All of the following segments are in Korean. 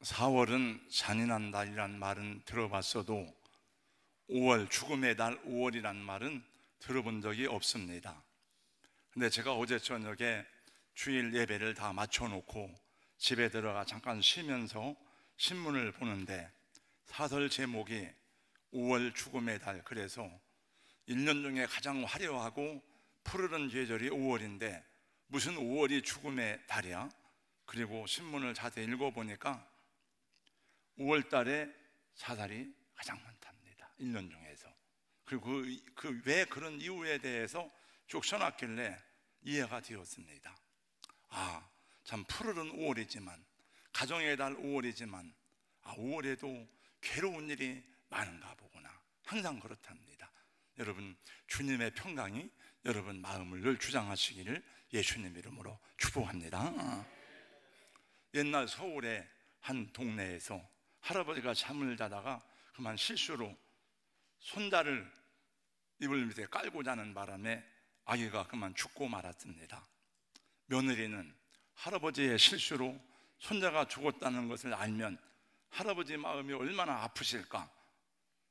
4월은 잔인한 달이란 말은 들어봤어도 5월, 죽음의 달 5월이란 말은 들어본 적이 없습니다. 근데 제가 어제 저녁에 주일 예배를 다 마쳐놓고 집에 들어가 잠깐 쉬면서 신문을 보는데 사설 제목이 5월 죽음의 달, 그래서 1년 중에 가장 화려하고 푸르른 계절이 5월인데 무슨 5월이 죽음의 달이야? 그리고 신문을 자세히 읽어보니까 5월 달에 사살이 가장 많답니다, 1년 중에서. 그리고 왜 그런 이유에 대해서 쭉 써놨길래 이해가 되었습니다. 참 푸르른 5월이지만, 가정의 달 5월이지만 5월에도 괴로운 일이 많은가 보구나, 항상 그렇답니다. 여러분, 주님의 평강이 여러분 마음을 늘 주장하시기를 예수님 이름으로 축복합니다. 옛날 서울의 한 동네에서 할아버지가 잠을 자다가 그만 실수로 손자를 이불 밑에 깔고 자는 바람에 아기가 그만 죽고 말았습니다. 며느리는 할아버지의 실수로 손자가 죽었다는 것을 알면 할아버지 마음이 얼마나 아프실까.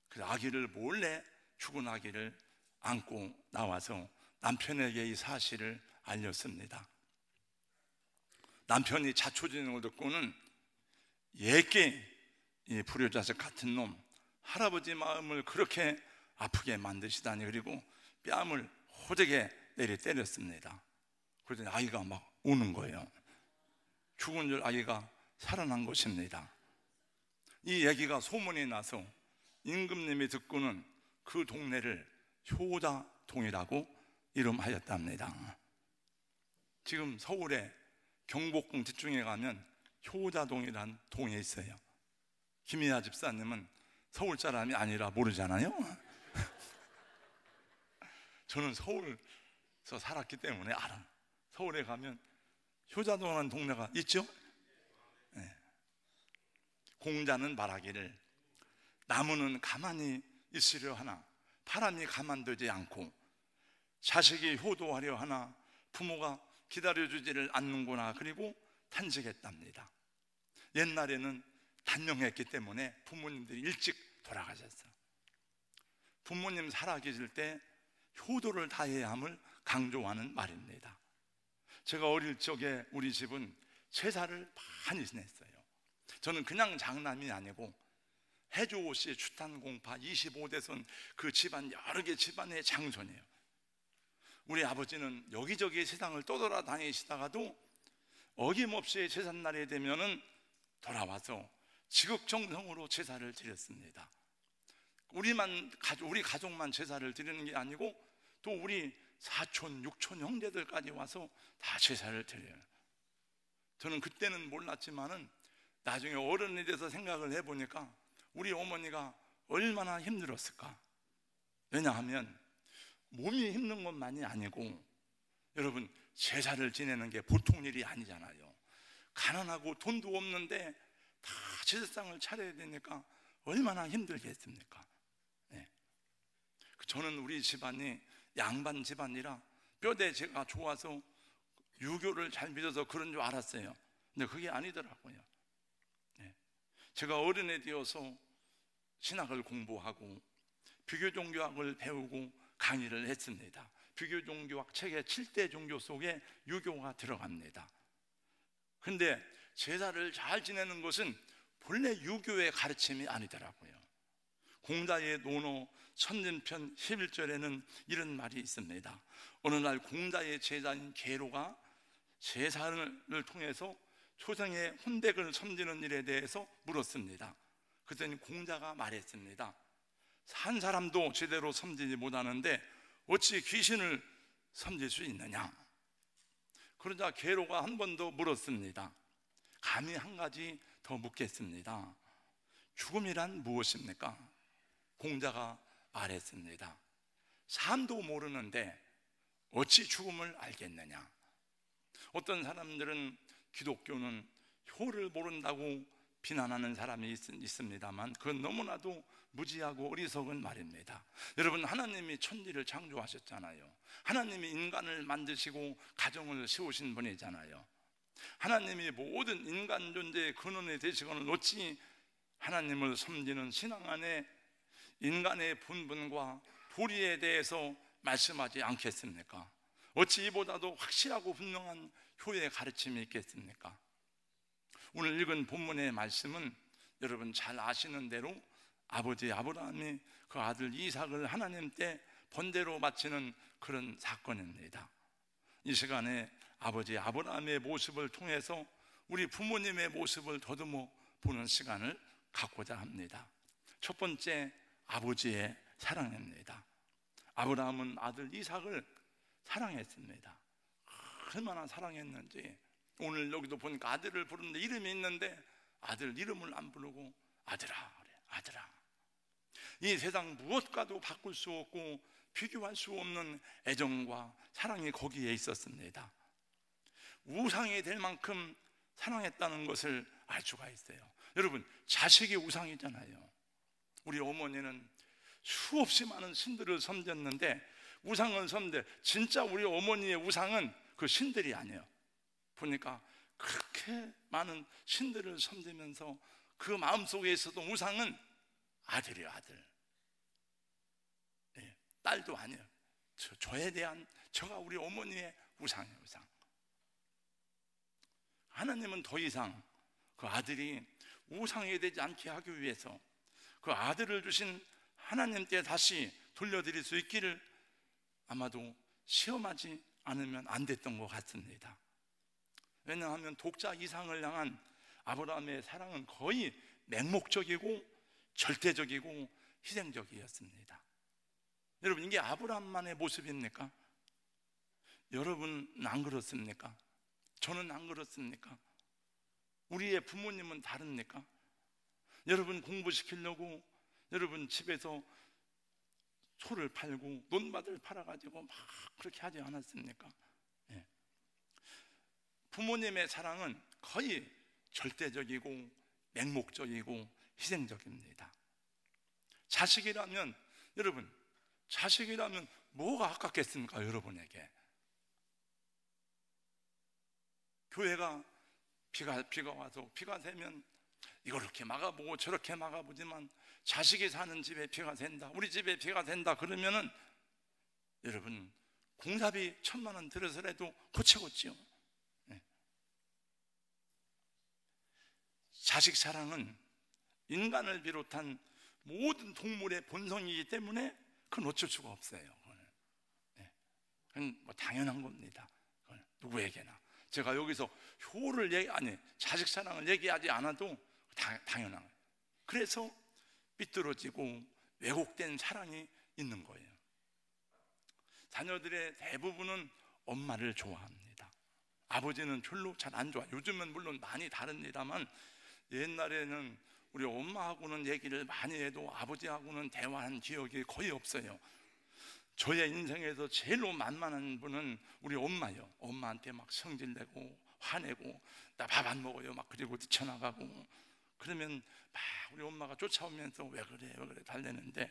그래서 아기를 몰래 죽은 아기를 안고 나와서 남편에게 이 사실을 알렸습니다. 남편이 자초지는 걸 듣고는 예끼 이 불효자식 같은 놈, 할아버지 마음을 그렇게 아프게 만드시다니, 그리고 뺨을 호되게 내리 때렸습니다. 그러더니 아이가 막 우는 거예요. 죽은 줄 아기가 살아난 것입니다. 이 얘기가 소문이 나서 임금님이 듣고는 그 동네를 효자동이라고 이름하였답니다. 지금 서울에 경복궁 뒷중에 가면 효자동이란 동이 있어요. 김희아 집사님은 서울 사람이 아니라 모르잖아요. 저는 서울에서 살았기 때문에 알아. 서울에 가면 효자동이라는 동네가 있죠. 네. 공자는 말하기를 나무는 가만히 있으려 하나 바람이 가만두지 않고, 자식이 효도하려 하나 부모가 기다려주지를 않는구나. 그리고 탄식했답니다. 옛날에는 단명했기 때문에 부모님들이 일찍 돌아가셨어요. 부모님 살아계실 때 효도를 다해야 함을 강조하는 말입니다. 제가 어릴 적에 우리 집은 제사를 많이 지냈어요. 저는 그냥 장남이 아니고 해조씨 추탄공파 25대선 그 집안, 여러 개 집안의 장손이에요. 우리 아버지는 여기저기 세상을 떠돌아다니시다가도 어김없이 제삿날이 되면은 돌아와서 지극정성으로 제사를 드렸습니다. 우리 가족만 제사를 드리는 게 아니고 또 우리 사촌, 육촌 형제들까지 와서 다 제사를 드려요. 저는 그때는 몰랐지만은 나중에 어른이 돼서 생각을 해보니까 우리 어머니가 얼마나 힘들었을까. 왜냐하면 몸이 힘든 것만이 아니고, 여러분, 제사를 지내는 게 보통 일이 아니잖아요. 가난하고 돈도 없는데 다 제사상을 차려야 되니까 얼마나 힘들겠습니까? 네. 저는 우리 집안이 양반 집안이라 뼈대제가 좋아서 유교를 잘 믿어서 그런 줄 알았어요. 근데 그게 아니더라고요. 네. 제가 어른이 되어서 신학을 공부하고 비교종교학을 배우고 강의를 했습니다. 비교종교학 책의 7대 종교 속에 유교가 들어갑니다. 근데 제사를 잘 지내는 것은 본래 유교의 가르침이 아니더라고요. 공자의 논어 선진편 11절에는 이런 말이 있습니다. 어느 날 공자의 제자인 계로가 제사를 통해서 초생의 혼백을 섬기는 일에 대해서 물었습니다. 그랬더니 공자가 말했습니다. 산 사람도 제대로 섬기지 못하는데 어찌 귀신을 섬길 수 있느냐. 그러자 계로가 한 번 더 물었습니다. 감히 한 가지 더 묻겠습니다. 죽음이란 무엇입니까? 공자가 말했습니다. 삶도 모르는데 어찌 죽음을 알겠느냐. 어떤 사람들은 기독교는 효를 모른다고 비난하는 사람이 있습니다만 그건 너무나도 무지하고 어리석은 말입니다. 여러분, 하나님이 천지를 창조하셨잖아요. 하나님이 인간을 만드시고 가정을 세우신 분이잖아요. 하나님이 모든 인간 존재의 근원이 되시고는 어찌 하나님을 섬기는 신앙 안에 인간의 분분과 도리에 대해서 말씀하지 않겠습니까? 어찌 이보다도 확실하고 분명한 교회의 가르침이 있겠습니까? 오늘 읽은 본문의 말씀은 여러분 잘 아시는 대로 아버지 아브라함이 그 아들 이삭을 하나님 께 번대로 바치는 그런 사건입니다. 이 시간에 아버지 아브라함의 모습을 통해서 우리 부모님의 모습을 더듬어 보는 시간을 갖고자 합니다. 첫 번째, 아버지의 사랑입니다. 아브라함은 아들 이삭을 사랑했습니다. 얼마나 사랑했는지 오늘 여기도 보니까 아들을 부르는데 이름이 있는데 아들 이름을 안 부르고 아들아 그래, 아들아. 이 세상 무엇과도 바꿀 수 없고 비교할 수 없는 애정과 사랑이 거기에 있었습니다. 우상이 될 만큼 사랑했다는 것을 알 수가 있어요. 여러분, 자식이 우상이잖아요. 우리 어머니는 수없이 많은 신들을 섬겼는데 우상은 섬데 진짜 우리 어머니의 우상은 그 신들이 아니에요. 보니까 그렇게 많은 신들을 섬기면서 그 마음속에 있었던 우상은 아들이에요. 아들. 네, 딸도 아니에요. 저에 대한 저가 우리 어머니의 우상이에요. 우상. 하나님은 더 이상 그 아들이 우상이 되지 않게 하기 위해서 그 아들을 주신 하나님께 다시 돌려드릴 수 있기를 아마도 시험하지 않으면 안 됐던 것 같습니다. 왜냐하면 독자 이상을 향한 아브라함의 사랑은 거의 맹목적이고 절대적이고 희생적이었습니다. 여러분, 이게 아브라함만의 모습입니까? 여러분은 안 그렇습니까? 저는 안 그렇습니까? 우리의 부모님은 다릅니까? 여러분 공부시키려고 여러분 집에서 소를 팔고 논밭을 팔아가지고 막 그렇게 하지 않았습니까? 예. 부모님의 사랑은 거의 절대적이고 맹목적이고 희생적입니다. 자식이라면 여러분, 자식이라면 뭐가 아깝겠습니까? 여러분에게 교회가 비가 와서 비가 새면 이렇게 막아보고 저렇게 막아보지만 자식이 사는 집에 비가 샌다, 우리 집에 비가 샌다 그러면은 여러분 공사비 1,000만 원 들어서라도 고치겠지요. 네. 자식 사랑은 인간을 비롯한 모든 동물의 본성이기 때문에 그건 어쩔 수가 없어요. 네. 그건 뭐 당연한 겁니다. 그건 누구에게나. 제가 여기서 효를 아니 자식 사랑을 얘기하지 않아도 당연한 거예요. 그래서 삐뚤어지고 왜곡된 사랑이 있는 거예요. 자녀들의 대부분은 엄마를 좋아합니다. 아버지는 별로 잘 안 좋아해요. 요즘은 물론 많이 다릅니다만 옛날에는 우리 엄마하고는 얘기를 많이 해도 아버지하고는 대화한 기억이 거의 없어요. 저의 인생에서 제일로 만만한 분은 우리 엄마예요. 엄마한테 막 성질내고 화내고 나 밥 안 먹어요 막 그리고 뛰쳐나가고 그러면 막 우리 엄마가 쫓아오면서 왜 그래 달래는데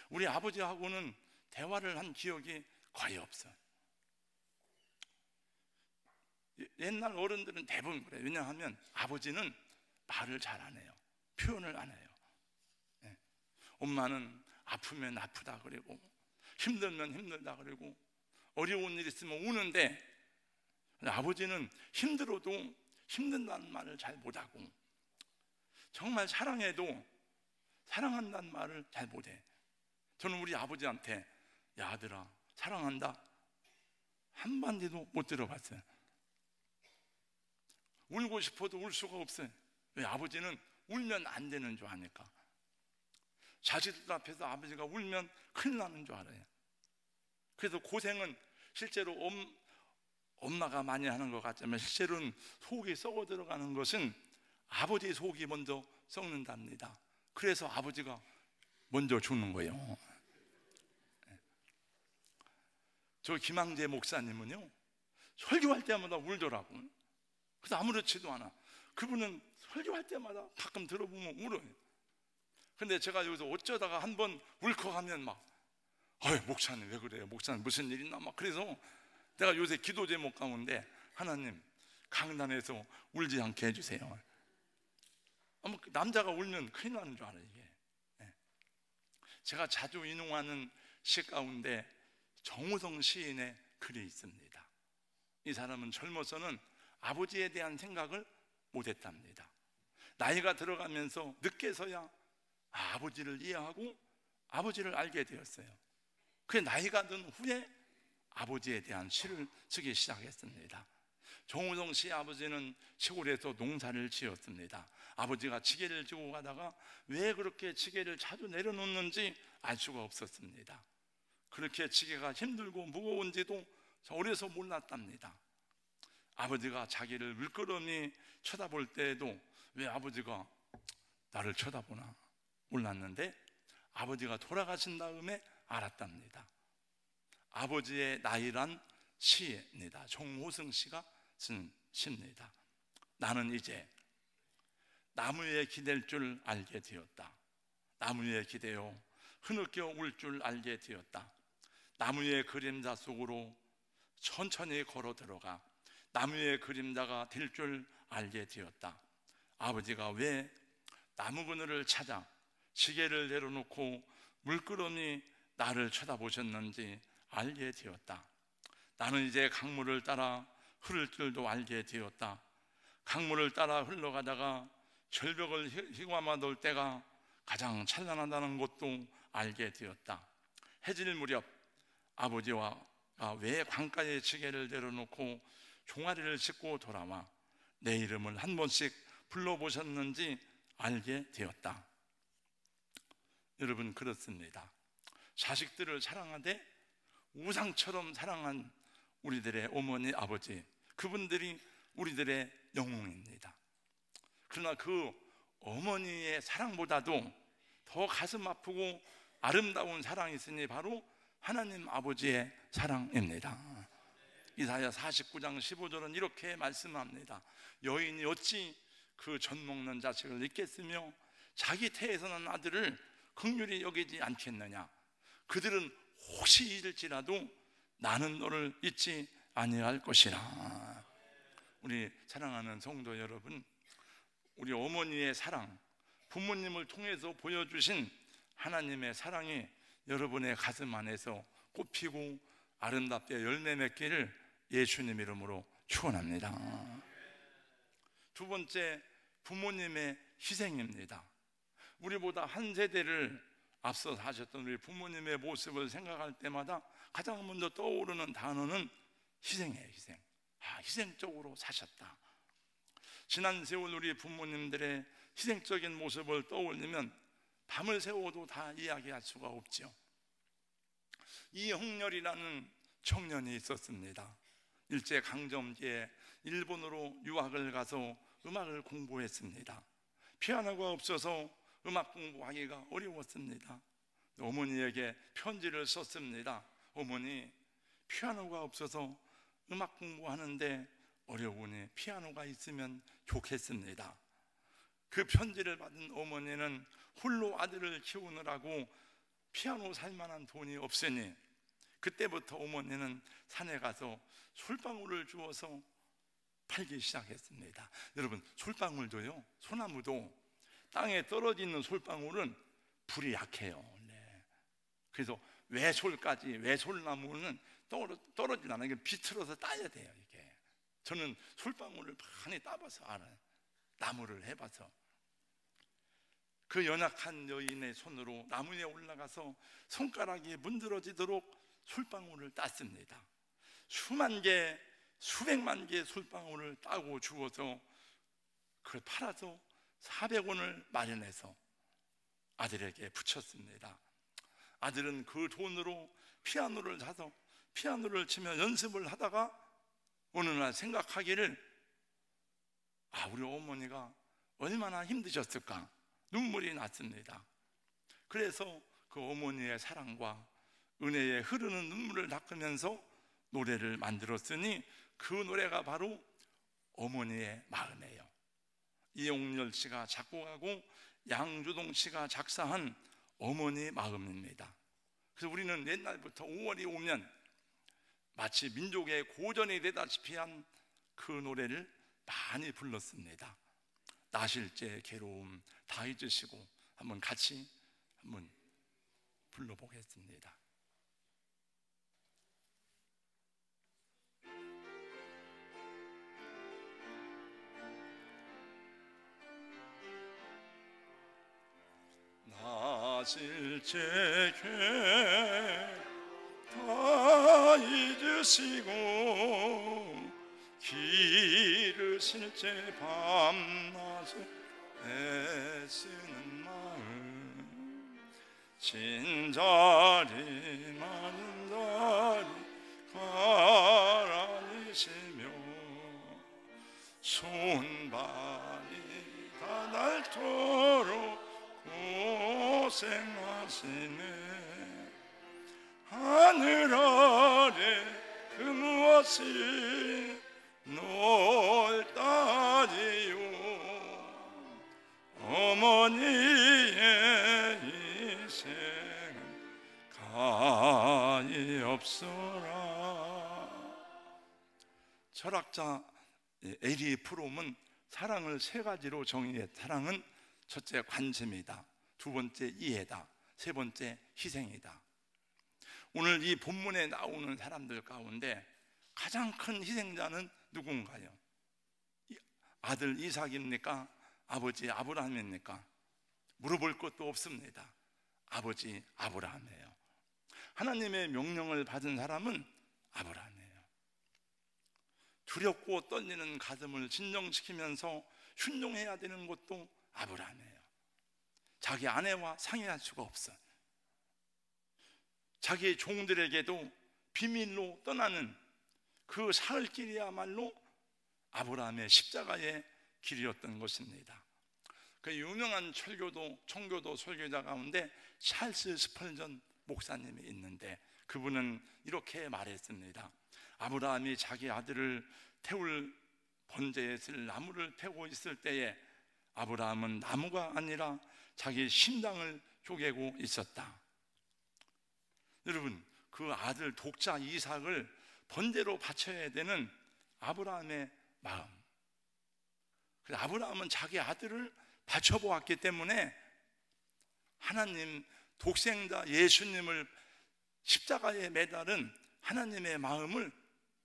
우리 아버지하고는 대화를 한 기억이 거의 없어요. 옛날 어른들은 대부분 그래요. 왜냐하면 아버지는 말을 잘 안 해요. 표현을 안 해요. 네. 엄마는 아프면 아프다 그리고 힘들면 힘들다 그러고 어려운 일 있으면 우는데 아버지는 힘들어도 힘든다는 말을 잘 못하고 정말 사랑해도 사랑한다는 말을 잘 못해. 저는 우리 아버지한테 야 아들아 사랑한다 한마디도 못 들어봤어요. 울고 싶어도 울 수가 없어요. 왜? 아버지는 울면 안 되는 줄 아니까. 자식들 앞에서 아버지가 울면 큰일 나는 줄 알아요. 그래서 고생은 실제로 엄마가 많이 하는 것 같지만 실제로는 속이 썩어 들어가는 것은 아버지 속이 먼저 썩는답니다. 그래서 아버지가 먼저 죽는 거예요. 저 김항재 목사님은요 설교할 때마다 울더라고. 그래서 아무렇지도 않아. 그분은 설교할 때마다 가끔 들어보면 울어요. 근데 제가 여기서 어쩌다가 한번 울컥하면 막 목사님 왜 그래요? 목사님 무슨 일 있나? 막 그래서 내가 요새 기도 제목 가운데 하나님 강단에서 울지 않게 해주세요. 남자가 울면 큰일 나는 줄 알아요, 이게. 제가 자주 인용하는 시 가운데 정우성 시인의 글이 있습니다. 이 사람은 젊어서는 아버지에 대한 생각을 못했답니다. 나이가 들어가면서 늦게서야 아버지를 이해하고 아버지를 알게 되었어요. 그 나이가 든 후에 아버지에 대한 시를 쓰기 시작했습니다. 정우성 씨 아버지는 시골에서 농사를 지었습니다. 아버지가 지게를 지고 가다가 왜 그렇게 지게를 자주 내려놓는지 알 수가 없었습니다. 그렇게 지게가 힘들고 무거운지도 어려서 몰랐답니다. 아버지가 자기를 물끄러미 쳐다볼 때에도 왜 아버지가 나를 쳐다보나 몰랐는데 아버지가 돌아가신 다음에 알았답니다. 아버지의 나이란 시입니다. 정호승 씨가 쓴 시입니다. 나는 이제 나무에 기댈 줄 알게 되었다. 나무에 기대어 흐느껴 울 줄 알게 되었다. 나무의 그림자 속으로 천천히 걸어 들어가 나무의 그림자가 될 줄 알게 되었다. 아버지가 왜 나무 그늘을 찾아 시계를 내려놓고 물끄러미 나를 쳐다보셨는지 알게 되었다. 나는 이제 강물을 따라 흐를 줄도 알게 되었다. 강물을 따라 흘러가다가 절벽을 휘감아 놓을 때가 가장 찬란하다는 것도 알게 되었다. 해질 무렵 아버지와 왜 강가에 지게를 내려놓고 종아리를 씻고 돌아와 내 이름을 한 번씩 불러보셨는지 알게 되었다. 여러분, 그렇습니다. 자식들을 사랑하되 우상처럼 사랑한 우리들의 어머니, 아버지, 그분들이 우리들의 영웅입니다. 그러나 그 어머니의 사랑보다도 더 가슴 아프고 아름다운 사랑이 있으니 바로 하나님 아버지의 사랑입니다. 이사야 49장 15절은 이렇게 말씀합니다. 여인이 어찌 그 젖 먹는 자식을 잊겠으며 자기 태에서 난 아들을 긍휼히 여기지 않겠느냐. 그들은 혹시 잊을지라도 나는 너를 잊지 아니할 것이라. 우리 사랑하는 성도 여러분, 우리 어머니의 사랑, 부모님을 통해서 보여주신 하나님의 사랑이 여러분의 가슴 안에서 꽃피고 아름답게 열매 맺기를 예수님 이름으로 축원합니다. 두 번째, 부모님의 희생입니다. 우리보다 한 세대를 앞서 사셨던 우리 부모님의 모습을 생각할 때마다 가장 먼저 떠오르는 단어는 희생이에요. 희생. 희생적으로 사셨다. 지난 세월 우리 부모님들의 희생적인 모습을 떠올리면 밤을 새워도 다 이야기할 수가 없죠. 이홍렬이라는 청년이 있었습니다. 일제강점기에 일본으로 유학을 가서 음악을 공부했습니다. 피아노가 없어서 음악 공부하기가 어려웠습니다. 어머니에게 편지를 썼습니다. 어머니, 피아노가 없어서 음악 공부하는데 어려우니 피아노가 있으면 좋겠습니다. 그 편지를 받은 어머니는 홀로 아들을 키우느라고 피아노 살 만한 돈이 없으니 그때부터 어머니는 산에 가서 솔방울을 주워서 팔기 시작했습니다. 여러분, 솔방울도요, 소나무도 땅에 떨어지는 솔방울은 불이 약해요. 그래서 외솔나무는 떨어지지 않아요. 비틀어서 따야 돼요. 이게 저는 솔방울을 많이 따봐서 알아요. 나무를 해봐서. 그 연약한 여인의 손으로 나무 위에 올라가서 손가락이 문드러지도록 솔방울을 땄습니다. 수만 개, 수백만 개의 솔방울을 따고 주워서 그걸 팔아서 400원을 마련해서 아들에게 붙였습니다. 아들은 그 돈으로 피아노를 사서 피아노를 치며 연습을 하다가 어느 날 생각하기를 우리 어머니가 얼마나 힘드셨을까 눈물이 났습니다. 그래서 그 어머니의 사랑과 은혜에 흐르는 눈물을 닦으면서 노래를 만들었으니 그 노래가 바로 어머니의 마음이에요. 이홍렬 씨가 작곡하고 양주동 씨가 작사한 어머니 마음입니다. 그래서 우리는 옛날부터 5월이 오면 마치 민족의 고전이 되다시피 한 그 노래를 많이 불렀습니다. 나실제 괴로움 다 잊으시고 한번 같이 한번 불러보겠습니다. 나실제 괴로움 다 잊으시고 기르실제 밤낮을 애쓰는 마음 진자리 많은 자리 가라니시며 손발이 다 닳도록 고생하시네 하늘 아래 그 무엇이 놀다리요 어머니의 희생은 가히 없어라. 철학자 에리 프롬은 사랑을 세 가지로 정의해. 사랑은 첫째 관심이다, 두 번째 이해다, 세 번째 희생이다. 오늘 이 본문에 나오는 사람들 가운데 가장 큰 희생자는 누군가요? 아들 이삭입니까? 아버지 아브라함입니까? 물어볼 것도 없습니다. 아버지 아브라함이에요. 하나님의 명령을 받은 사람은 아브라함이에요. 두렵고 떨리는 가슴을 진정시키면서 순종해야 되는 것도 아브라함이에요. 자기 아내와 상의할 수가 없어요. 자기의 종들에게도 비밀로 떠나는 그 사흘길이야말로 아브라함의 십자가의 길이었던 것입니다. 그 유명한 청교도 설교자 가운데 찰스 스펄전 목사님이 있는데 그분은 이렇게 말했습니다. 아브라함이 자기 아들을 태울 번제에 쓸 나무를 패고 있을 때에 아브라함은 나무가 아니라 자기 심장을 쪼개고 있었다. 여러분, 그 아들 독자 이삭을 번제로 바쳐야 되는 아브라함의 마음. 아브라함은 자기 아들을 바쳐보았기 때문에 하나님 독생자 예수님을 십자가에 매달은 하나님의 마음을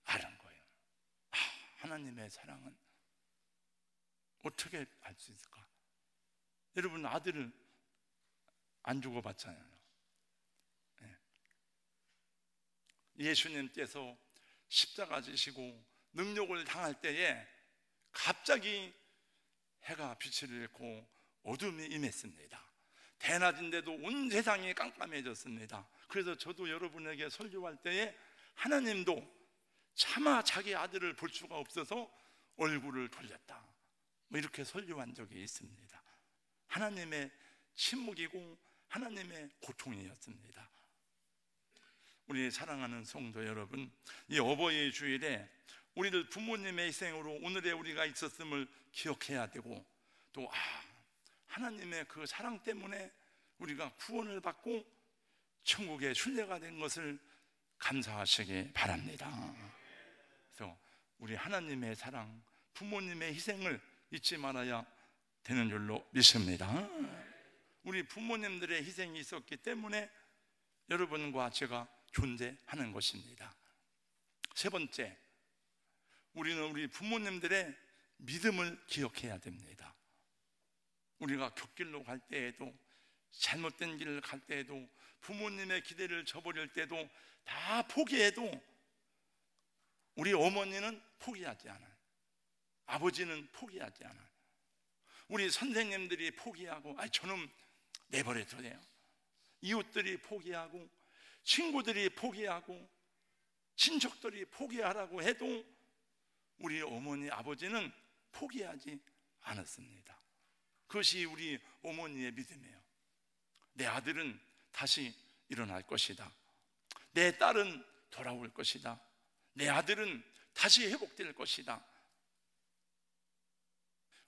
아는 거예요. 하나님의 사랑은 어떻게 알 수 있을까? 여러분, 아들을 안 주고 봤잖아요. 예수님께서 십자가 지시고 능력을 당할 때에 갑자기 해가 빛을 잃고 어둠이 임했습니다. 대낮인데도 온 세상이 깜깜해졌습니다. 그래서 저도 여러분에게 설교할 때에 하나님도 차마 자기 아들을 볼 수가 없어서 얼굴을 돌렸다, 뭐 이렇게 설교한 적이 있습니다. 하나님의 침묵이고 하나님의 고통이었습니다. 우리 사랑하는 성도 여러분, 이 어버이 주일에 우리들 부모님의 희생으로 오늘의 우리가 있었음을 기억해야 되고, 또 하나님의 그 사랑 때문에 우리가 구원을 받고 천국의 순례가 된 것을 감사하시기 바랍니다. 그래서 우리 하나님의 사랑, 부모님의 희생을 잊지 말아야 되는 줄로 믿습니다. 우리 부모님들의 희생이 있었기 때문에 여러분과 제가 존재하는 것입니다. 세 번째, 우리는 우리 부모님들의 믿음을 기억해야 됩니다. 우리가 곁길로 갈 때에도, 잘못된 길을 갈 때에도, 부모님의 기대를 저버릴 때도 다 포기해도 우리 어머니는 포기하지 않아요. 아버지는 포기하지 않아요. 우리 선생님들이 포기하고 저는 내버려둬야 돼요. 이웃들이 포기하고, 친구들이 포기하고, 친척들이 포기하라고 해도 우리 어머니, 아버지는 포기하지 않았습니다. 그것이 우리 어머니의 믿음이에요. 내 아들은 다시 일어날 것이다. 내 딸은 돌아올 것이다. 내 아들은 다시 회복될 것이다.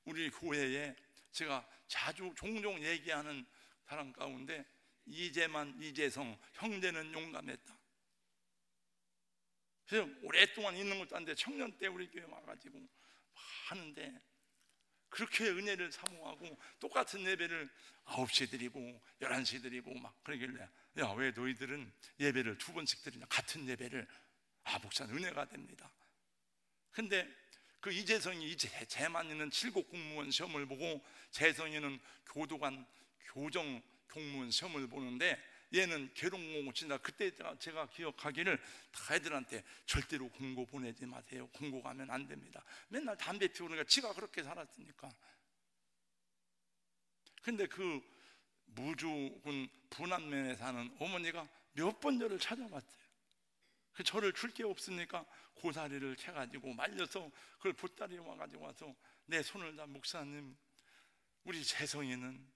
우리 교회에 제가 자주 종종 얘기하는 사람 가운데 이재만, 이재성 형제는 용감했다. 그래서 오랫동안 있는 것도 아닌데 청년 때 우리 교회 와가지고 하는데 그렇게 은혜를 사모하고 똑같은 예배를 9시에 드리고 11시에 드리고 막 그러길래, 야, 왜 너희들은 예배를 2번씩 드리냐, 같은 예배를. 목사는 은혜가 됩니다. 근데 그 이재성이 재만이는 7급 공무원 시험을 보고 재성이는 교도관 교정 공무원 시험을 보는데 얘는 계룡공고 친다. 그때 제가 기억하기를 다 애들한테 절대로 공고 보내지 마세요. 공고 가면 안 됩니다. 맨날 담배 피우니까 지가 그렇게 살았으니까. 근데 그 무주군 분안면에 사는 어머니가 몇 번 저를 찾아봤어요. 그 저를 줄 게 없으니까 고사리를 캐가지고 말려서 그걸 보따리에 와가지고 와서 내 손을 다, 목사님, 우리 재성이는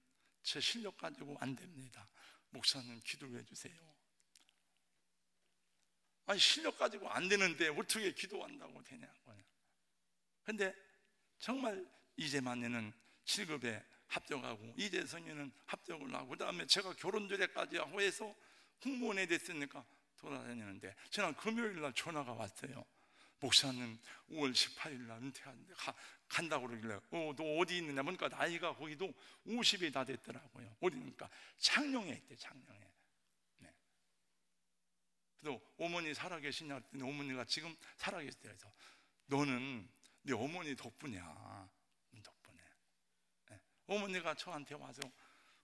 제 실력 가지고 안 됩니다. 목사님 기도해 주세요. 아니, 실력 가지고 안 되는데 어떻게 기도한다고 되냐고요. 근데 정말 이재만이는 7급에 합격하고 이재성이는 합격을 하고, 그 다음에 제가 결혼조례까지 하고 해서 공무원이 됐으니까 돌아다니는데 지난 금요일날 전화가 왔어요. 목사님 5월 18일날 은퇴하는데 간다고 그러길래 너 어디 있느냐 보니까 나이가 거기도 50이 다 됐더라고요. 어디니까 창녕에 있대. 창녕에. 네. 그래서 어머니 살아계시냐 그랬더니 어머니가 지금 살아계시대. 그래서 너는 네 어머니 덕분이야. 덕분에. 네. 어머니가 저한테 와서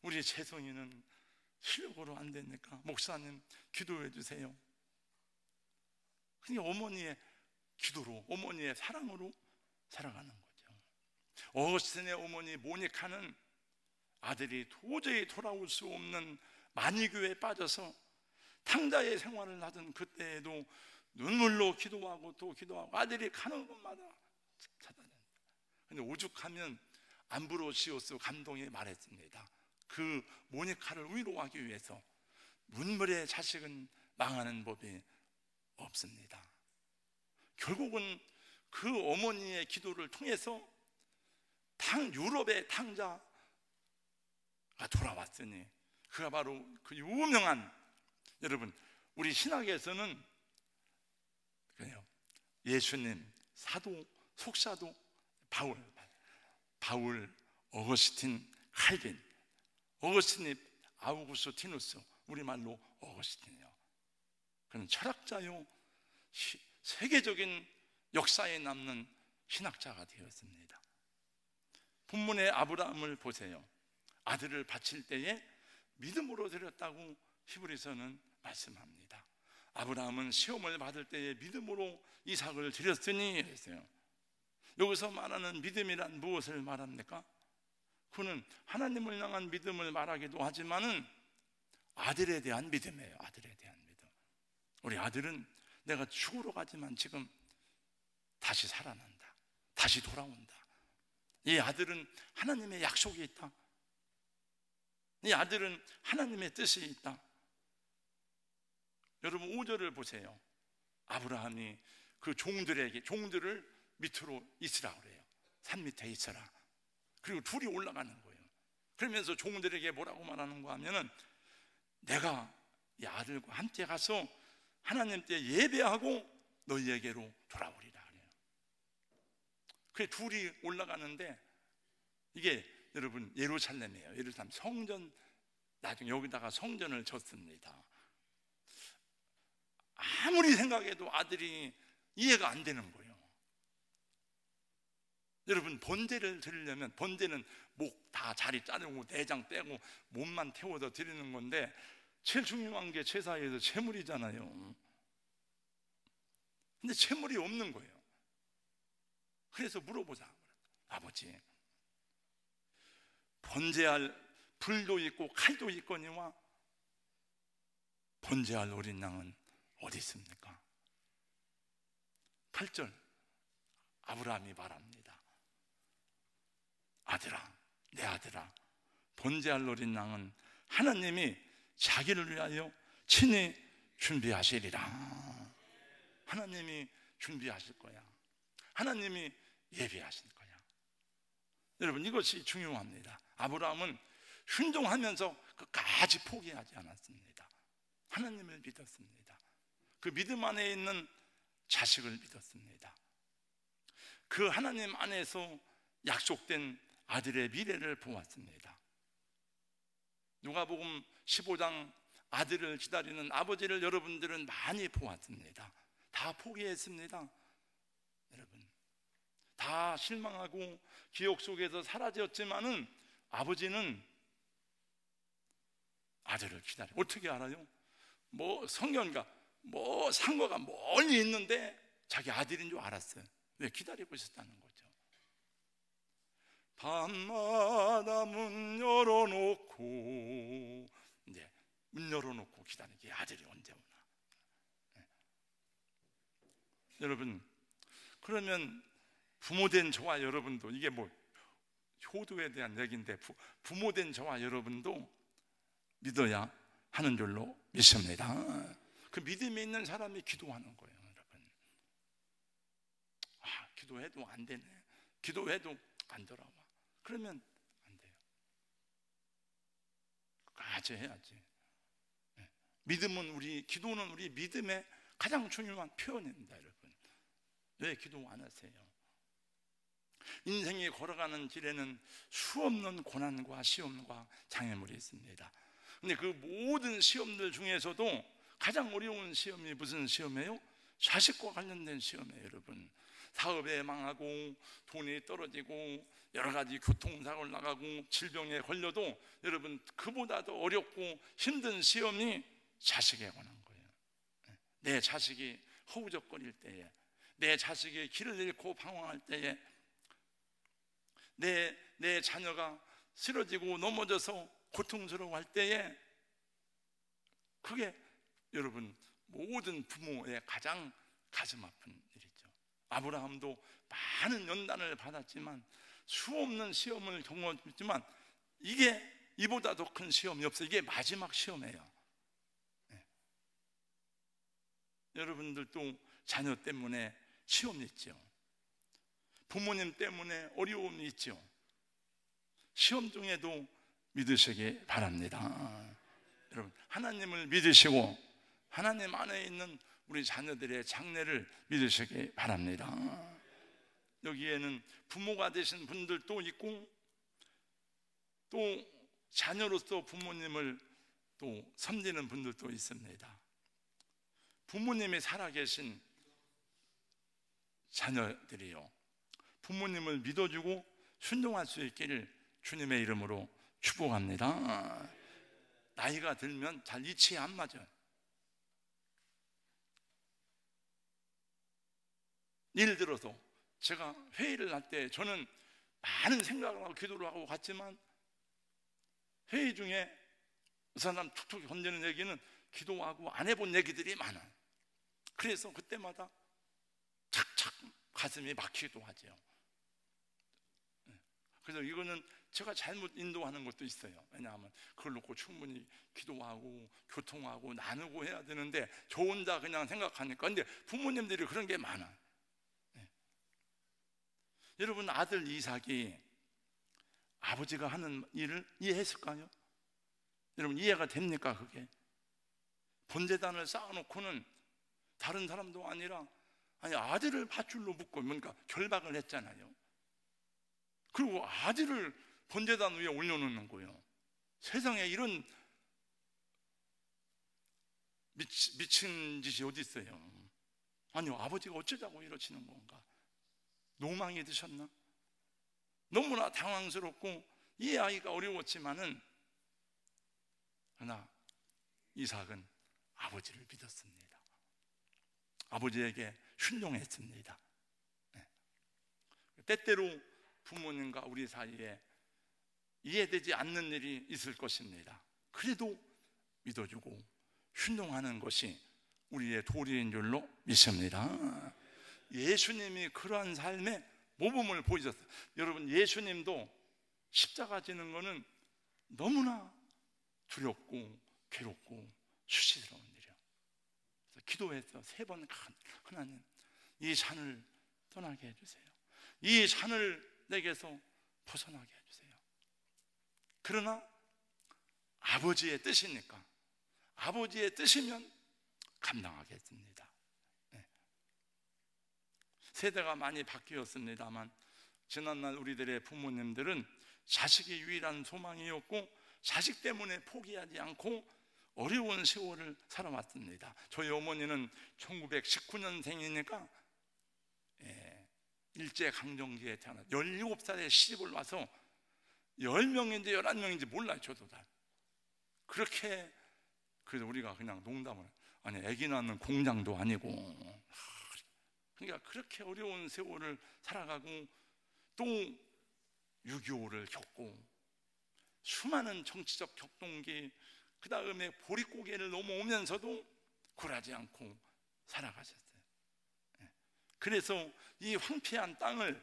우리 재성이는 실력으로 안 되니까 목사님 기도해 주세요. 그러니까 어머니의 기도로, 어머니의 사랑으로 살아가는 거죠. 어거스틴의 어머니 모니카는 아들이 도저히 돌아올 수 없는 만이교에 빠져서 탕자의 생활을 하던 그때에도 눈물로 기도하고 또 기도하고 아들이 가는 곳마다 찾아낸다. 근데 오죽하면 암브로시오스 감독이 말했습니다. 그 모니카를 위로하기 위해서 눈물의 자식은 망하는 법이 없습니다. 결국은 그 어머니의 기도를 통해서 유럽의 탕자가 돌아왔으니 그가 바로 그 유명한, 여러분 우리 신학에서는 그래요, 예수님, 사도, 속사도 바울, 어거스틴, 칼빈, 어거스틴이 아우구스티누스, 우리말로 어거스틴이요. 그는 철학자요, 세계적인 역사에 남는 신학자가 되었습니다. 본문의 아브라함을 보세요. 아들을 바칠 때에 믿음으로 드렸다고 히브리서는 말씀합니다. 아브라함은 시험을 받을 때에 믿음으로 이삭을 드렸으니 했어요. 여기서 말하는 믿음이란 무엇을 말합니까? 그는 하나님을 향한 믿음을 말하기도 하지만은 아들에 대한 믿음이에요. 아들에 대한 믿음. 우리 아들은 내가 죽으러 가지만 지금 다시 살아난다, 다시 돌아온다. 이 아들은 하나님의 약속이 있다. 이 아들은 하나님의 뜻이 있다. 여러분 5절을 보세요. 아브라함이 그 종들을 밑으로 있으라 그래요. 산 밑에 있으라. 그리고 둘이 올라가는 거예요. 그러면서 종들에게 뭐라고 말하는가 하면은 내가 이 아들과 함께 가서 하나님께 예배하고 너희에게로 돌아오리라 그래요. 그 둘이 올라가는데 이게 여러분 예루살렘이에요. 예루살렘 성전, 나중에 여기다가 성전을 졌습니다. 아무리 생각해도 아들이 이해가 안 되는 거예요. 여러분 번제를 드리려면, 번제는 목 다 자리 자르고 내장 빼고 몸만 태워서 드리는 건데 제일 중요한 게 제사에서 제물이잖아요. 근데 제물이 없는 거예요. 그래서 물어보자. 아버지, 번제할 불도 있고 칼도 있거니와 번제할 어린 양은 어디 있습니까? 8절 아브라함이 말합니다. 아들아, 내 아들아, 번제할 어린 양은 하나님이 자기를 위하여 친히 준비하시리라. 하나님이 준비하실 거야. 하나님이 예비하실 거야. 여러분 이것이 중요합니다. 아브라함은 순종하면서 끝까지 포기하지 않았습니다. 하나님을 믿었습니다. 그 믿음 안에 있는 자식을 믿었습니다. 그 하나님 안에서 약속된 아들의 미래를 보았습니다. 누가복음 15장 아들을 기다리는 아버지를 여러분들은 많이 보았습니다. 다 포기했습니다. 여러분, 다 실망하고 기억 속에서 사라졌지만은 아버지는 아들을 기다려. 어떻게 알아요? 뭐 성경과 뭐 상과가 멀리 있는데 자기 아들인 줄 알았어요. 왜? 기다리고 있었다는 거죠. 밤마다 문 열어놓고, 이제 문 열어놓고 기다리게, 아들이 언제 오나. 네. 여러분, 그러면 부모된 저와 여러분도, 이게 뭐 효도에 대한 얘기인데, 부모된 저와 여러분도 믿어야 하는 줄로 믿습니다. 그 믿음이 있는 사람이 기도하는 거예요, 여러분. 아, 기도해도 안 되네, 기도해도 안 돌아와. 그러면 안 돼요. 같이 해야지. 믿음은 기도는 우리 믿음의 가장 중요한 표현입니다, 여러분. 왜 기도 안 하세요? 인생이 걸어가는 길에는 수없는 고난과 시험과 장애물이 있습니다. 근데 그 모든 시험들 중에서도 가장 어려운 시험이 무슨 시험이에요? 자식과 관련된 시험이에요, 여러분. 사업에 망하고 돈이 떨어지고 여러 가지 교통사고를 나가고 질병에 걸려도 여러분, 그보다도 어렵고 힘든 시험이 자식에 관한 거예요. 내 자식이 허우적거릴 때에, 내 자식이 길을 잃고 방황할 때에, 내 자녀가 쓰러지고 넘어져서 고통스러워할 때에, 그게 여러분 모든 부모의 가장 가슴 아픈 일이죠. 아브라함도 많은 연단을 받았지만, 수없는 시험을 경험했지만, 이보다 더 큰 시험이 없어요. 이게 마지막 시험이에요. 네. 여러분들도 자녀 때문에 시험이 있죠. 부모님 때문에 어려움이 있죠. 시험 중에도 믿으시기 바랍니다. 여러분, 하나님을 믿으시고 하나님 안에 있는 우리 자녀들의 장래를 믿으시기 바랍니다. 여기에는 부모가 되신 분들도 있고, 또 자녀로서 부모님을 또 섬기는 분들도 있습니다. 부모님이 살아계신 자녀들이요, 부모님을 믿어주고 순종할 수 있기를 주님의 이름으로 축복합니다. 나이가 들면 잘 이치에 안 맞아요. 예를 들어서 제가 회의를 할 때 저는 많은 생각을 하고 기도를 하고 갔지만, 회의 중에 그 사람 툭툭 던지는 얘기는 기도하고 안 해본 얘기들이 많아요. 그래서 그때마다 착착 가슴이 막히기도 하죠. 그래서 이거는 제가 잘못 인도하는 것도 있어요. 왜냐하면 그걸 놓고 충분히 기도하고 교통하고 나누고 해야 되는데 저 혼자 그냥 생각하니까. 근데 부모님들이 그런 게 많아. 네. 여러분, 아들 이삭이 아버지가 하는 일을 이해했을까요? 여러분, 이해가 됩니까? 그게 번제단을 쌓아놓고는 다른 사람도 아니라 아들을 밧줄로 묶고 뭔가 결박을 했잖아요. 그리고 아들을 번제단 위에 올려놓는 거예요. 세상에 이런 미친 짓이 어디 있어요? 아니요, 아버지가 어쩌자고 이러시는 건가? 노망이 드셨나? 너무나 당황스럽고 이 아이가 어려웠지만은, 그러나 이삭은 아버지를 믿었습니다. 아버지에게 순종했습니다. 네. 때때로 부모님과 우리 사이에 이해되지 않는 일이 있을 것입니다. 그래도 믿어주고 순종하는 것이 우리의 도리인 줄로 믿습니다. 예수님이 그러한 삶의 모범을 보여줬어요. 여러분, 예수님도 십자가 지는 거는 너무나 두렵고 괴롭고 수치스러운 일이에요. 그래서 기도해서 3번, 하나님, 이 산을 떠나게 해주세요. 이 산을 내게서 벗어나게 해주세요. 그러나 아버지의 뜻이니까, 아버지의 뜻이면 감당하겠습니다. 네. 세대가 많이 바뀌었습니다만 지난날 우리들의 부모님들은 자식이 유일한 소망이었고 자식 때문에 포기하지 않고 어려운 세월을 살아왔습니다. 저희 어머니는 1919년생이니까 일제강점기에 태어나 17살에 시집을 와서 10명인지 11명인지 몰라요. 저도 다. 그렇게, 그래서 우리가 그냥 농담을, 아니 애기 낳는 공장도 아니고, 그러니까 그렇게 어려운 세월을 살아가고 또 6.25를 겪고 수많은 정치적 격동기, 그 다음에 보릿고개를 넘어오면서도 굴하지 않고 살아가셨어요. 그래서 이 황폐한 땅을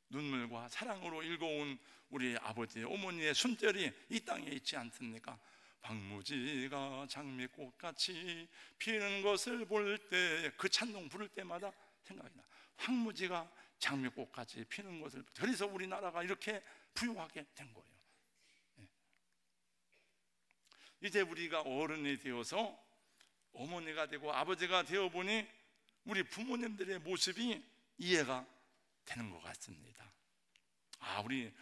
눈물과 사랑으로 읽어온 우리 아버지, 어머니의 숨결이 이 땅에 있지 않습니까? 박무지가 장미꽃같이 피는 것을 볼 때, 그 찬송 부를 때마다 생각이 나. 황무지가 장미꽃같이 피는 것을, 그래서 우리나라가 이렇게 부유하게 된 거예요. 이제 우리가 어른이 되어서 어머니가 되고 아버지가 되어 보니 우리 부모님들의 모습이 이해가 되는 것 같습니다. 우리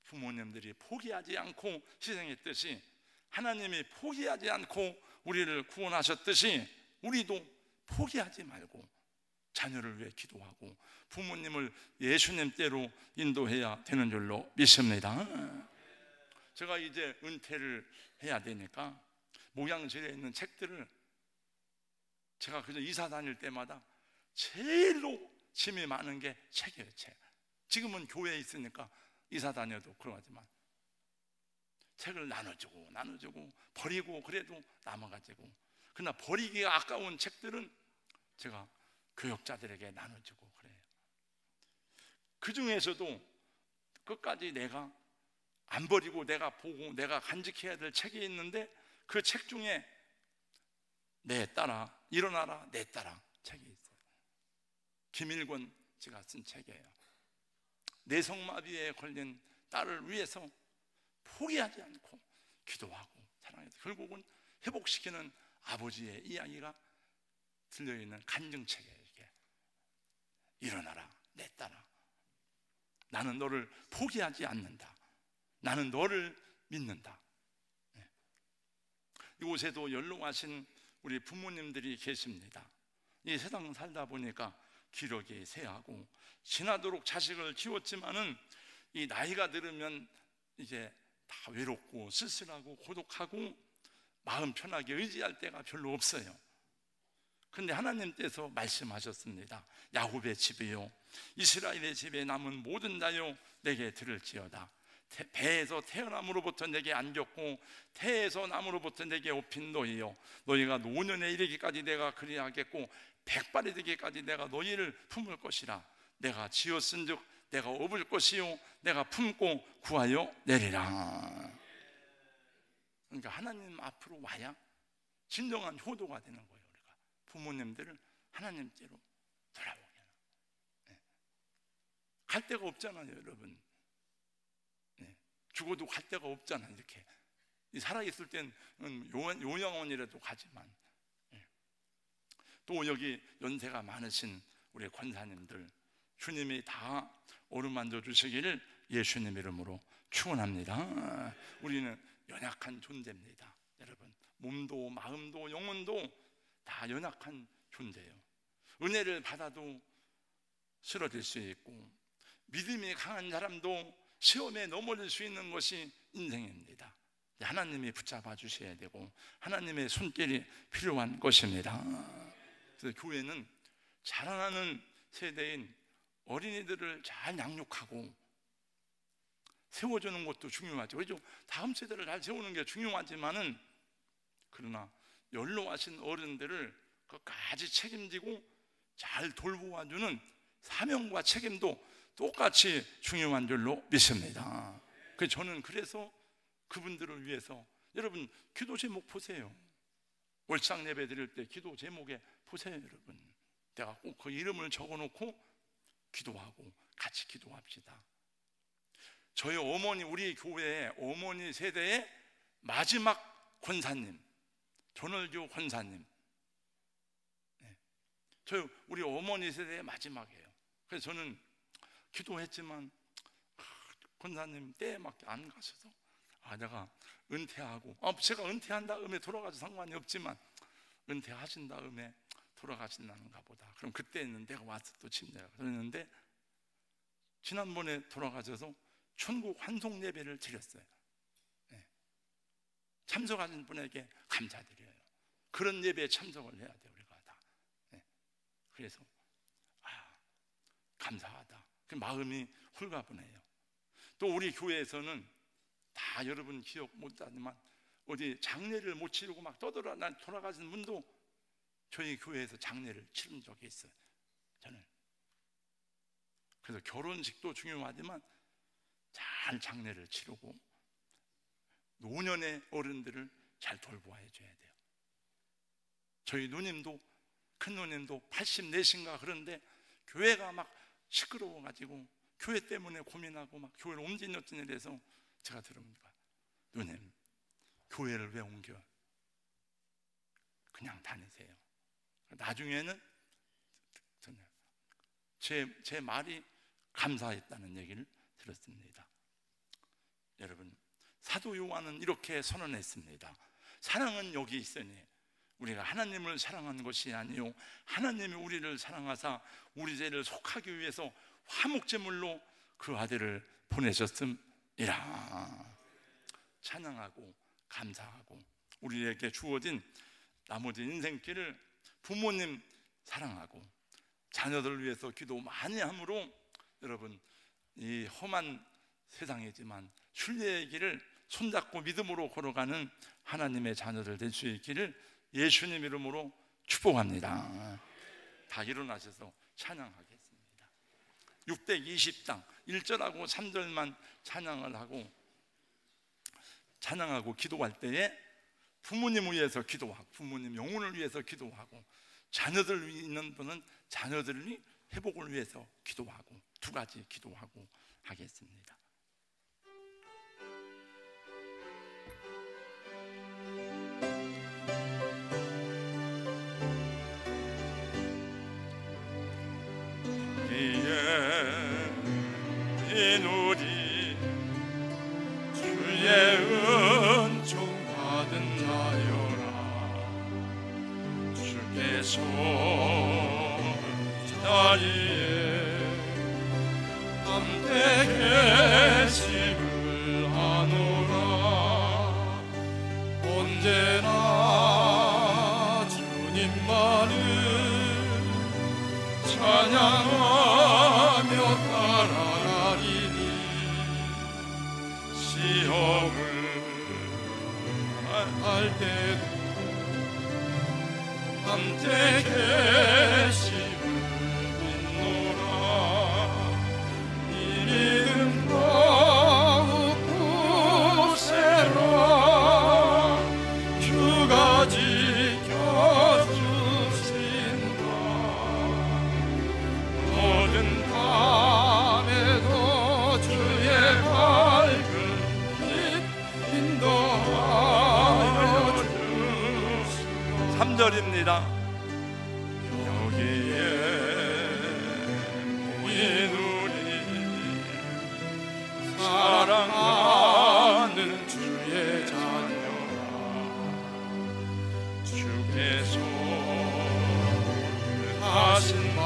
부모님들이 포기하지 않고 희생했듯이, 하나님이 포기하지 않고 우리를 구원하셨듯이 우리도 포기하지 말고 자녀를 위해 기도하고 부모님을 예수님께로 인도해야 되는 줄로 믿습니다. 제가 이제 은퇴를 해야 되니까 목양실에 있는 책들을, 제가 그저 이사 다닐 때마다 제일로 짐이 많은 게 책이에요. 책. 지금은 교회에 있으니까 이사 다녀도 그러지만 책을 나눠주고 버리고 그래도 남아가지고, 그러나 버리기가 아까운 책들은 제가 교역자들에게 나눠주고 그래요. 그 중에서도 끝까지 내가 안 버리고 내가 보고 내가 간직해야 될 책이 있는데, 그 책 중에 내 딸아 일어나라 내 딸아 책이 있어요. 김일권 씨가 쓴 책이에요. 뇌성마비에 걸린 딸을 위해서 포기하지 않고 기도하고 사랑해서 결국은 회복시키는 아버지의 이야기가 들려있는 간증책이에요. 이게 일어나라 내 딸아, 나는 너를 포기하지 않는다. 나는 너를 믿는다. 이곳에도 연로하신 우리 부모님들이 계십니다. 이 세상 살다 보니까 기력이 쇠하고 지나도록 자식을 키웠지만은 이 나이가 들으면 이제 다 외롭고 쓸쓸하고 고독하고 마음 편하게 의지할 때가 별로 없어요. 그런데 하나님께서 말씀하셨습니다. 야곱의 집이요 이스라엘의 집에 남은 모든 자요 내게 들을지어다. 배에서 태어남으로부터 내게 안겼고 태에서 남으로부터 내게 업힌 너희요, 너희가 노년에 이르기까지 내가 그리하겠고 백발이 되기까지 내가 너희를 품을 것이라. 내가 지었은즉 내가 업을 것이요 내가 품고 구하여 내리라. 그러니까 하나님 앞으로 와야 진정한 효도가 되는 거예요. 우리가 부모님들을 하나님께로 돌아오게 하는. 갈 데가 없잖아요, 여러분. 죽어도 갈 데가 없잖아요. 이렇게 살아있을 땐 요양원이라도 가지만, 또 여기 연세가 많으신 우리 권사님들, 주님이 다 어루만져 주시기를 예수님 이름으로 축원합니다. 우리는 연약한 존재입니다. 여러분, 몸도 마음도 영혼도 다 연약한 존재예요. 은혜를 받아도 쓰러질 수 있고 믿음이 강한 사람도 시험에 넘어질 수 있는 것이 인생입니다. 하나님이 붙잡아 주셔야 되고 하나님의 손길이 필요한 것입니다. 그래서 교회는 자라나는 세대인 어린이들을 잘 양육하고 세워주는 것도 중요하죠. 그렇죠? 다음 세대를 잘 세우는 게 중요하지만은, 그러나 연로하신 어른들을 끝까지 책임지고 잘 돌보아주는 사명과 책임도 똑같이 중요한 줄로 믿습니다. 저는 그래서 그분들을 위해서, 여러분 기도 제목 보세요. 월상 예배 드릴 때 기도 제목에 보세요. 여러분, 내가 꼭 그 이름을 적어놓고 기도하고 같이 기도합시다. 저희 어머니, 우리 교회의 어머니 세대의 마지막 권사님, 전월교 권사님, 저희 우리 어머니 세대의 마지막이에요. 그래서 저는 기도했지만 권사님 때에 맞게 안 가셔서 내가 은퇴하고 제가 은퇴한 다음에 돌아가서 상관이 없지만 은퇴하신 다음에 돌아가신다는가 보다. 그럼 그때는 내가 와서 또 침례가 그랬는데 지난번에 돌아가셔서 천국 환송 예배를 드렸어요. 참석하신 분에게 감사드려요. 그런 예배에 참석을 해야 돼요, 우리가 다. 그래서 감사하다. 그 마음이 홀가분해요. 또 우리 교회에서는 다 여러분 기억 못하지만 어디 장례를 못 치르고 막 돌아가신 분도 저희 교회에서 장례를 치른 적이 있어요. 저는 그래서 결혼식도 중요하지만 잘 장례를 치르고 노년의 어른들을 잘 돌보아 줘야 돼요. 저희 누님도 큰 누님도 84신가 그런데 교회가 막 시끄러워가지고 교회 때문에 고민하고 막 교회를 옮긴여진을 해서 제가 들으니까 누님 교회를 왜 옮겨? 그냥 다니세요. 나중에는 제 말이 감사했다는 얘기를 들었습니다. 여러분 사도 요한은 이렇게 선언했습니다. 사랑은 여기 있으니 우리가 하나님을 사랑한 것이 아니요 하나님이 우리를 사랑하사 우리 죄를 속하기 위해서 화목제물로 그 아들을 보내셨음이라. 찬양하고 감사하고 우리에게 주어진 나머지 인생길을 부모님 사랑하고 자녀들을 위해서 기도 많이 함으로 여러분 이 험한 세상이지만 순례의 길을 손잡고 믿음으로 걸어가는 하나님의 자녀들 될 수 있기를 예수님 이름으로 축복합니다. 다 일어나셔서 찬양하겠습니다. 620장 1절하고 3절만 찬양하고 기도할 때에 부모님을 위해서 기도하고 부모님 영혼을 위해서 기도하고 자녀들 있는 분은 자녀들의 회복을 위해서 기도하고 두 가지 기도하고 하겠습니다. 우리 주의 은총 받은 자여라. 주께서 이 자리에 함께 계심을 아노라. 언제나 주님만을 찬양하며 따라가리니 시험을 할 때도 함께 계심을 믿노라. 이 믿음 더욱 굳세라. 주가 지켜주신다. 모든 밤에도 주의 밝은 빛 인도하여 주시오. 3절입니다. 여기에 모인 우리 사랑하는 주의 자녀라. 주께서 하신 바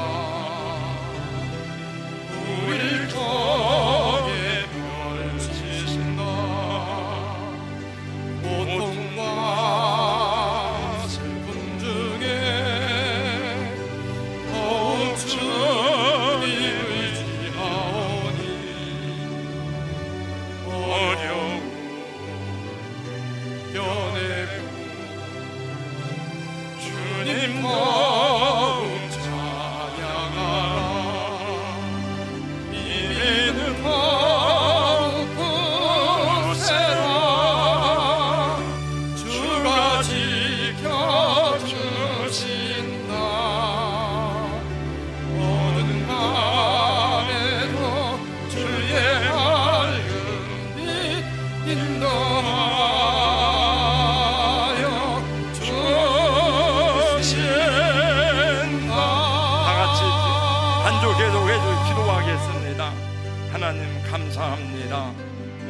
우릴 통해 펼치신다. 고통과 슬픔 중에 더욱 주님 의지하오니 어려움 변해고 주님 더욱 찬양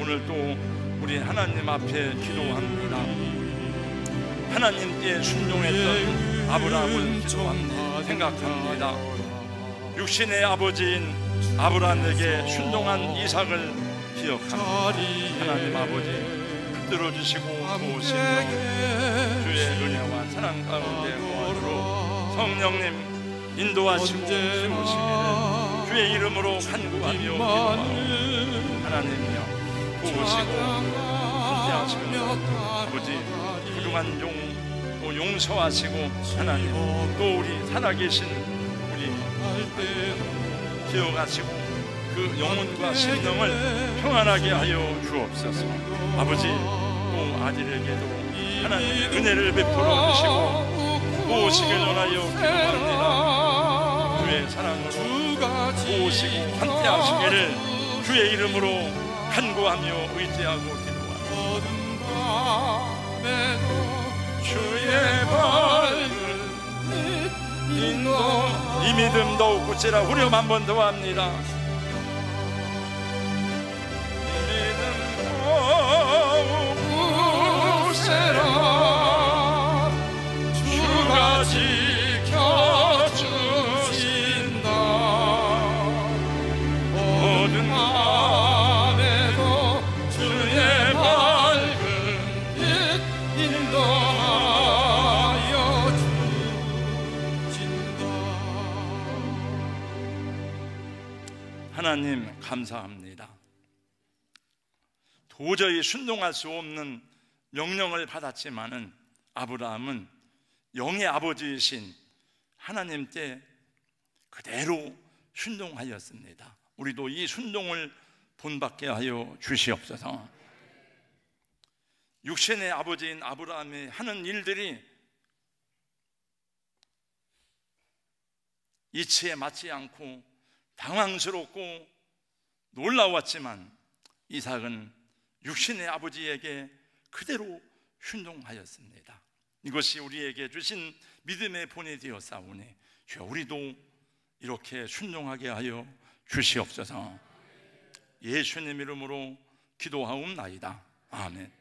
오늘 또 우리 하나님 앞에 기도합니다. 하나님께 순종했던 아브라함을 기도합니다. 생각합니다. 육신의 아버지인 아브라함에게 순종한 이삭을 기억합니다. 하나님 아버지 붙들어 주시고 도우시고 주의 은혜와 사랑 가운데 도와주로 성령님 인도하시고 세우시기를 주의 이름으로 간구하며 기도하옵나이다. 하나님이여 도우시고 함께하시고 아버지 부족한 종 또 용서하시고 하나님 또 우리 살아계신 우리 기억하시고 그 영혼과 심령을 평안하게 하여 주옵소서. 아버지 또 아들에게도 하나님의 은혜를 베풀어 주시고 도우시길 원하여 기도합니다. 주의 사랑으로 도우시고 함께 하시기를 주의 이름으로 간구하며 의지하고 기도합니다. 주의 밝은 인도 이 믿음 더욱 굳세라. 후렴 한 번 더 합니다. 주가 지켜주신다. 모든 밤에도 주의 밝은 빛 인도하여 주신다. 하나님 감사합니다. 도저히 순종할 수 없는 명령을 받았지만은 아브라함은 영의 아버지이신 하나님께 그대로 순종하였습니다. 우리도 이 순종을 본받게 하여 주시옵소서. 육신의 아버지인 아브라함이 하는 일들이 이치에 맞지 않고 당황스럽고 놀라웠지만 이삭은 육신의 아버지에게 그대로 순종하였습니다. 이것이 우리에게 주신 믿음의 본이 되었사오니 주여 우리도 이렇게 순종하게 하여 주시옵소서. 예수님 이름으로 기도하옵나이다. 아멘.